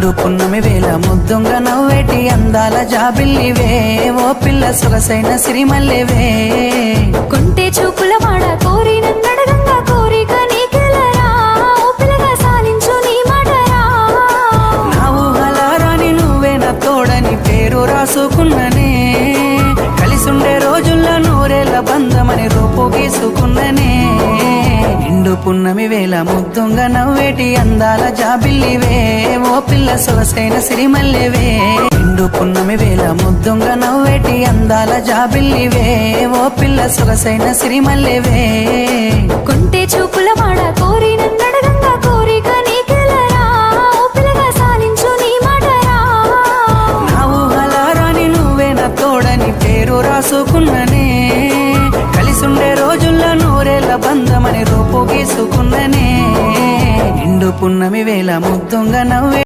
నిండు పున్నమి వేళ ముద్దుంగా నవ్వేటి అందాల జాబిల్లివే ఓ పిల్ల సొగసైన సిరిమల్లెవే కొంటే చూపుల వాడ కోరి నన్నడగంగా కోరిక నీకెలరా ఓ పిల్లగా సాలించు నీ మాటరా నా ఊహలారాని నువ్వే నా తోడని పేరు రాసుకున్ననే కలిసుండే రోజుల్లో నూరేళ్ల బంధమని రూపు గీసుకున్ననే నిండు పున్నమి వేళ ముద్దుంగా నవ్వేటి అందాల జాబిల్లివే ఓ పిల్ల సొగసైన సిరిమల్లెవే నిండు పున్నమి వేళ ముద్దుంగా నవ్వేటి అందాల జాబిల్లివే ఓ పిల్ల సొగసైన సిరిమల్లెవే కొంటే చూపుల వాడ కోరి నన్నడగంగా కోరిక నీకెలరా ఓ పిల్లగా సాలించు నీ మాటరా నా ఊహలారాని నువ్వే నా తోడని పేరు రాసుకున్ననే కలిసుండే రోజుల్లో నూరేళ్ల బంధమని రూపు గీసుకున్ననే నిండు పున్నమి వేళ ముద్దుంగా నవ్వే